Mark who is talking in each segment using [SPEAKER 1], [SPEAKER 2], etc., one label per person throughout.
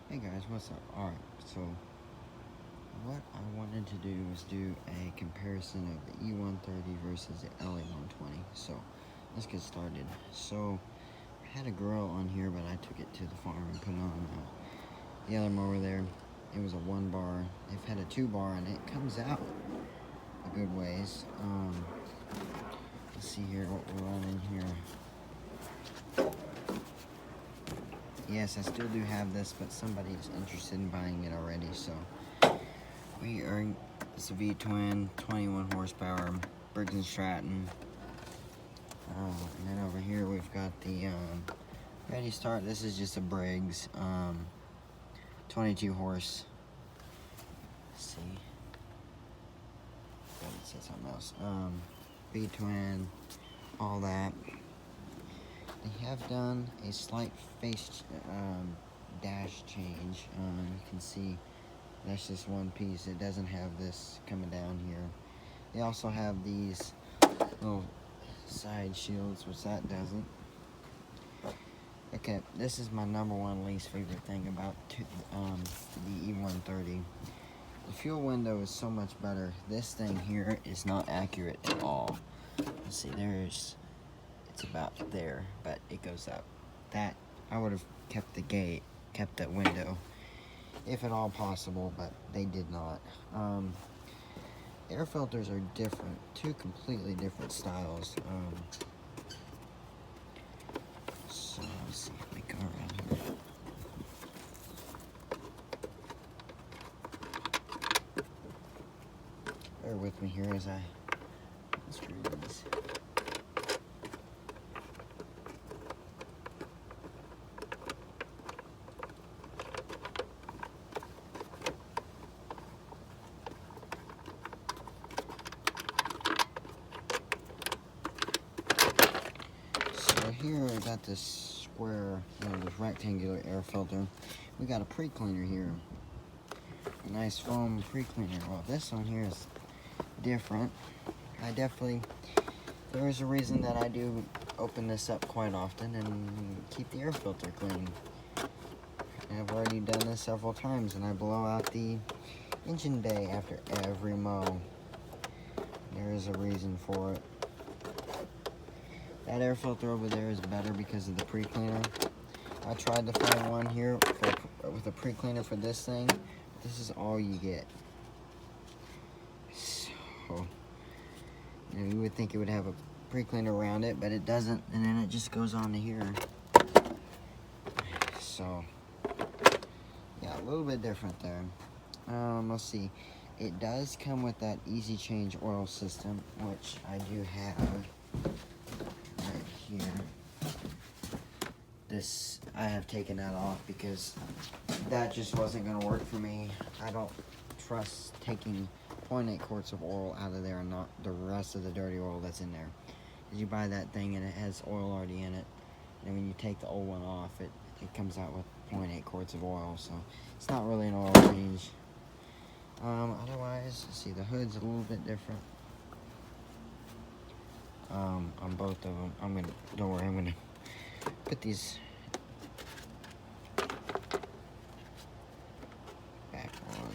[SPEAKER 1] Hey guys, what's up? Alright, so what I wanted to do was do a comparison of the E130 versus the LA120. So let's get started. So I had a grill on here, but I took it to the farm and put it on the other mower there. It was a 1-bar. They've had a 2-bar and it comes out a good ways. Let's see here what we're running here. Yes, I still do have this, but somebody is interested in buying it already, so we are, it's a V-twin, 21 horsepower, Briggs & Stratton. And then over here we've got the Ready Start. This is just a Briggs, 22 horse. Let's see. Oh, it said something else. V-twin, all that. They have done a slight face dash change. You can see that's just one piece. It doesn't have this coming down here. They also have these little side shields, which that doesn't. Okay, this is my #1 least favorite thing about the E130. The fuel window is so much better. This thing here is not accurate at all. Let's see, it's about there, but it goes up. That, I would have kept the gate, kept that window, if at all possible, but they did not. Air filters are different, two completely different styles. So let's see if we go around here. Bear with me here as I screw these. Here I got this square, this rectangular air filter. We got a pre-cleaner here, a nice foam pre-cleaner. Well, this one here is different. There is a reason that I do open this up quite often and keep the air filter clean. I've already done this several times, and I blow out the engine bay after every mow. There is a reason for it. That air filter over there is better because of the pre-cleaner. I tried to find one here with a pre-cleaner for this thing. This is all you get. So, you would think it would have a pre-cleaner around it, but it doesn't, and then it just goes on to here. So, yeah, a little bit different there. Let's see. It does come with that easy change oil system, which I do have. Here, I have taken that off because that just wasn't going to work for me. I don't trust taking 0.8 quarts of oil out of there and not the rest of the dirty oil that's in there. Because you buy that thing and it has oil already in it, and when you take the old one off, it comes out with 0.8 quarts of oil, so it's not really an oil change. Otherwise, let's see, the hood's a little bit different. On both of them. Don't worry, I'm gonna put these back on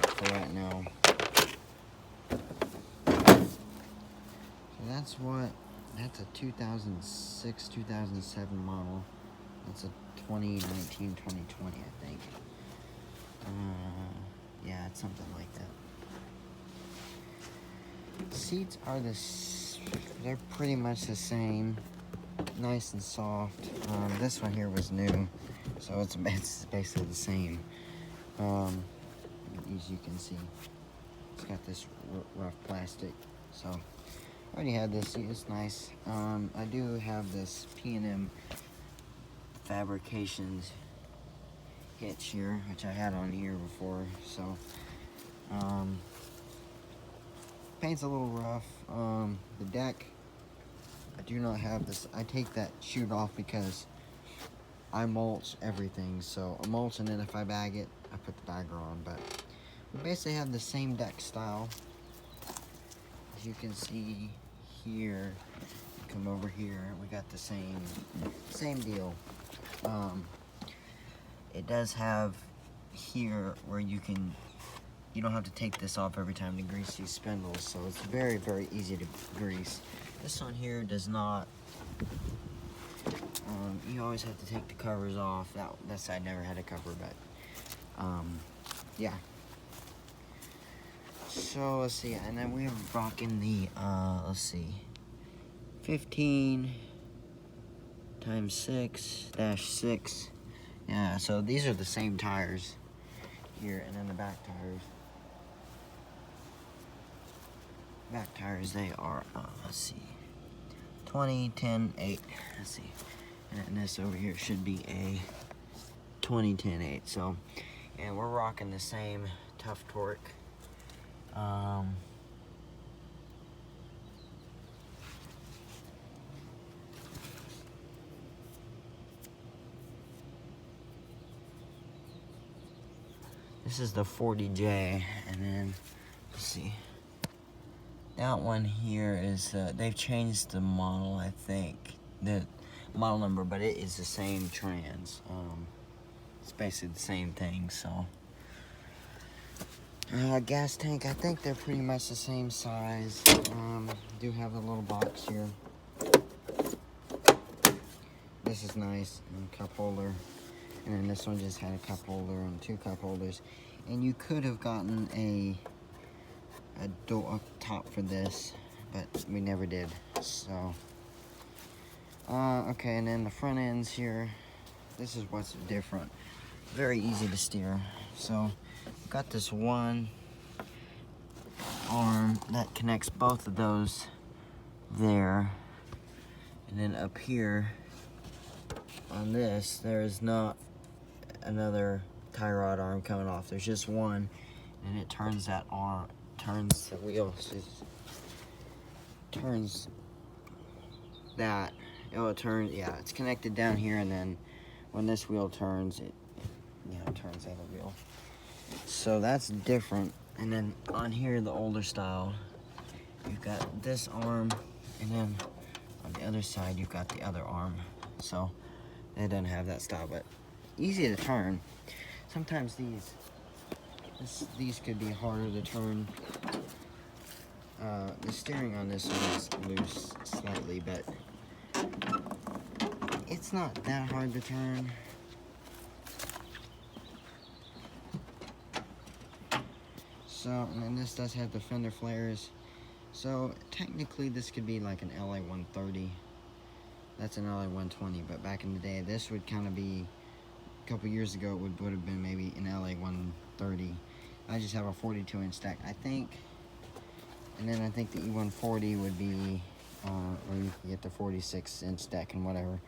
[SPEAKER 1] for right now. So that's a 2006, 2007 model. That's a 2019, 2020, I think. Yeah, it's something like that. Seats are they're pretty much the same, nice and soft. This one here was new, so it's basically the same. As you can see, it's got this rough plastic, so I already had this seat. It's nice. I do have this P&M Fabrications hitch here, which I had on here before, so paint's a little rough. The deck, I do not have this. I take that chute off because I mulch everything, so I'm mulching it. If I bag it, I put the bagger on, but we basically have the same deck style. As you can see here, come over here, we got the same deal. it does have here where you don't have to take this off every time to grease these spindles, so it's very, very easy to grease. This one here does not. You always have to take the covers off. That side never had a cover, but yeah. So let's see, and then we're rocking the let's see, 15 times 6-6. Yeah, so these are the same tires here, and then the back tires. Back tires, they are let's see, 20, 10, 8. Let's see, and this over here should be a 20, 10, 8. So, and we're rocking the same tough torque. This is the 40J, and then let's see. That one here is they've changed the model, I think, the model number, but it is the same trans. It's basically the same thing. So gas tank, I think they're pretty much the same size. Do have a little box here. This is nice, and cup holder. And then this one just had a cup holder and 2 cup holders. And you could have gotten a door top for this, but we never did. So, okay, and then the front ends here. This is what's different. Very easy to steer. So, we've got this one arm that connects both of those there. And then up here on this, there is not another tie rod arm coming off. There's just one, and it turns that arm, turns the wheel, turns that. It'll turn, yeah, it's connected down here, and then when this wheel turns, it turns the other wheel. So that's different. And then on here, the older style, you've got this arm, and then on the other side, you've got the other arm. So it doesn't have that style, but easy to turn. Sometimes these could be harder to turn. The steering on this one is loose slightly, but it's not that hard to turn. So, and then this does have the fender flares. So technically this could be like an LA130. That's an LA120, but back in the day, this would kind of be, a couple years ago, it would have been maybe an LA130. I just have a 42-inch stack, I think. And then I think the E140 would be, or you can get the 46-inch stack and whatever.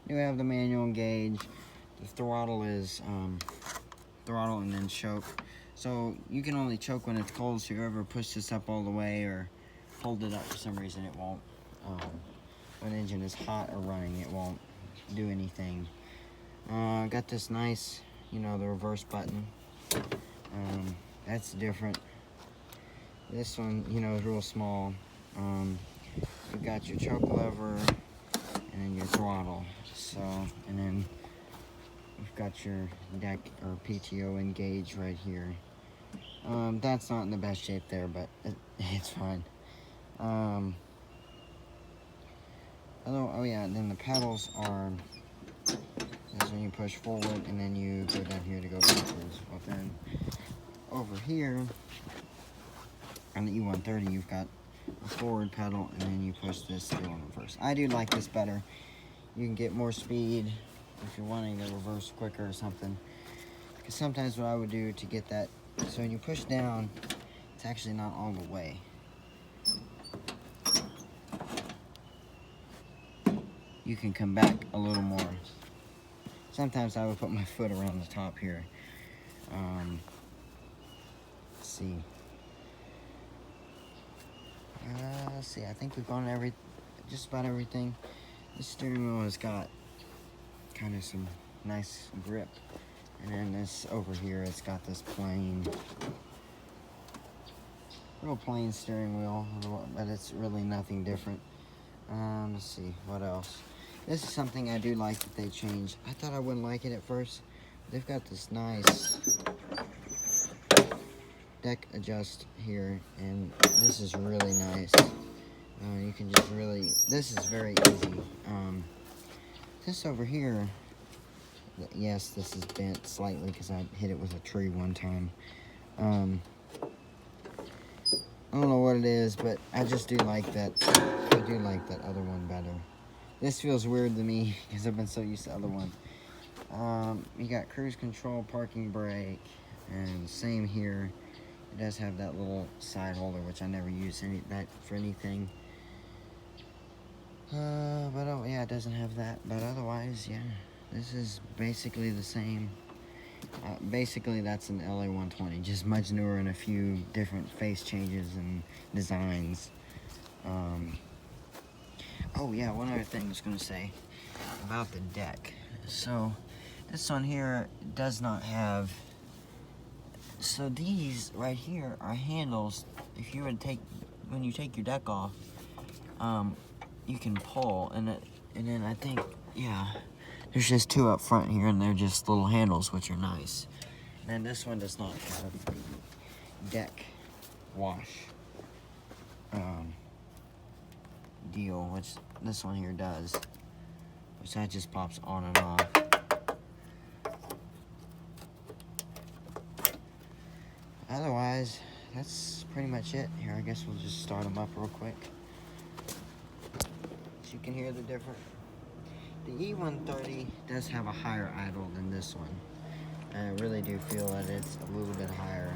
[SPEAKER 1] You have the manual gauge. The throttle is throttle and then choke. So you can only choke when it's cold, so whoever pushed this up all the way or hold it up for some reason, it won't. When the engine is hot or running, it won't do anything. Got this nice, the reverse button. That's different. This one, is real small. You've got your choke lever and then your throttle. So, and then you've got your deck or PTO engage right here. That's not in the best shape there, but it's fine. Oh yeah, and then the pedals are, that's when you push forward and then you go down here to go backwards. Well then, over here, on the E130, you've got a forward pedal and then you push this to go in reverse. I do like this better. You can get more speed if you're wanting to reverse quicker or something. Because sometimes what I would do to get that, so when you push down, it's actually not all the way. You can come back a little more. Sometimes I would put my foot around the top here. Let's see. Let's see, I think we've gone just about everything. The steering wheel has got kind of some nice grip. And then this over here, it's got this real plain steering wheel, but it's really nothing different. Let's see, what else? This is something I do like that they changed. I thought I wouldn't like it at first, they've got this nice deck adjust here, and this is really nice. You can just really, this is very easy. This over here, yes, this is bent slightly because I hit it with a tree one time. I don't know what it is, but I just do like that. I do like that other one better. This feels weird to me because I've been so used to the other one. You got cruise control, parking brake, and same here. It does have that little side holder, which I never use that for anything. But oh yeah, it doesn't have that. But otherwise, yeah, this is basically the same. Basically, that's an LA120, just much newer and a few different face changes and designs. Oh yeah, one other thing I was going to say about the deck. So, this one here does not have... So these right here are handles. If you would when you take your deck off, you can pull, and then I think, yeah, there's just two up front here, and they're just little handles, which are nice. And this one does not have the deck wash deal, which this one here does, which that just pops on and off. Otherwise, that's pretty much it. Here, I guess we'll just start them up real quick, so you can hear the difference. The E130 does have a higher idle than this one. I really do feel that it's a little bit higher.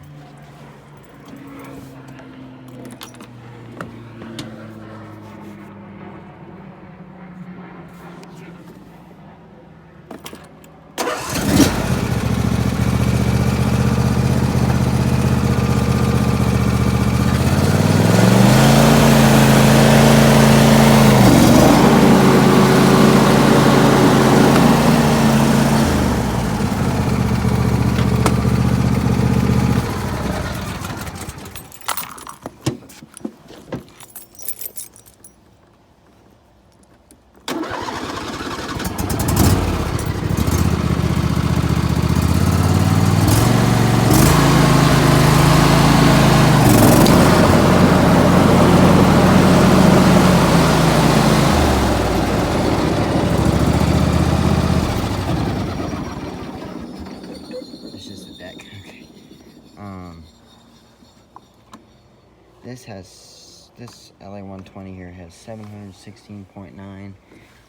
[SPEAKER 1] This LA120 here has 716.9, and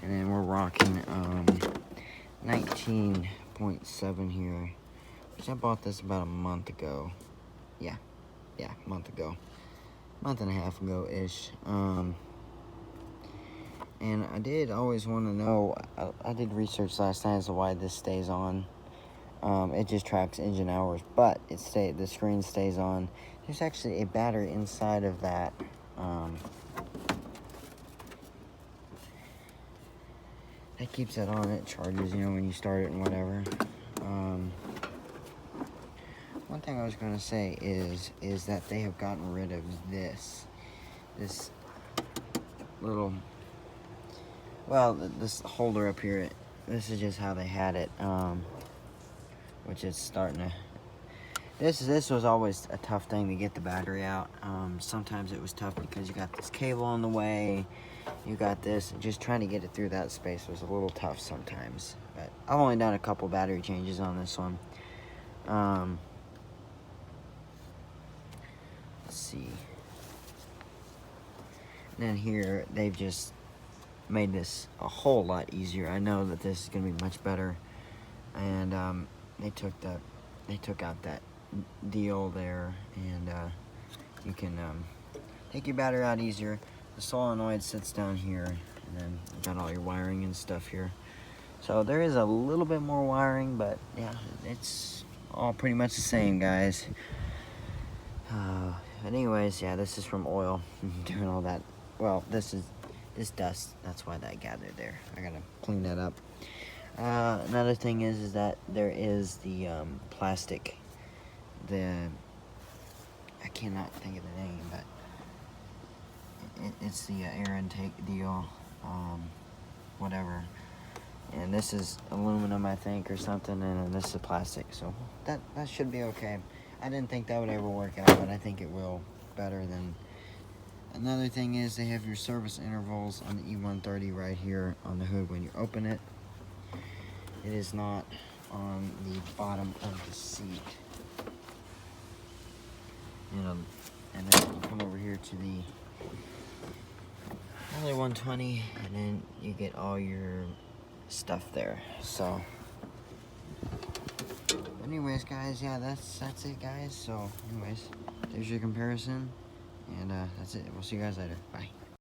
[SPEAKER 1] then we're rocking 19.7 here, which I bought this about a month ago. Yeah, a month ago, month and a half ago ish. And I did always want to know. I did research last night as to why this stays on. It just tracks engine hours, but the screen stays on. There's actually a battery inside of that. That keeps it on. It charges, when you start it and whatever. One thing I was going to say is that they have gotten rid of this little, this holder up here. This is just how they had it, which is starting to. This was always a tough thing to get the battery out. Sometimes it was tough because you got this cable in the way, you got this, and just trying to get it through that space was a little tough sometimes. But I've only done a couple battery changes on this one. Let's see. And then here, they've just made this a whole lot easier. I know that this is going to be much better. And they took out that deal there, and you can take your battery out easier. The solenoid sits down here, and then you got all your wiring and stuff here. So there is a little bit more wiring, but yeah, it's all pretty much the same, guys. But anyways, yeah, this is from oil doing all that. Well, this dust, that's why that gathered there. I gotta clean that up. Another thing is that there is the plastic, I cannot think of the name, but it's the air intake deal, whatever. And this is aluminum, I think, or something, and this is plastic, so that should be okay. I didn't think that would ever work out, but I think it will better than. Another thing is they have your service intervals on the E130 right here on the hood when you open it. It is not on the bottom of the seat. And then you come over here to the LA120, and then you get all your stuff there. So anyways, guys, yeah, that's it, guys. So anyways, there's your comparison, and that's it. We'll see you guys later. Bye.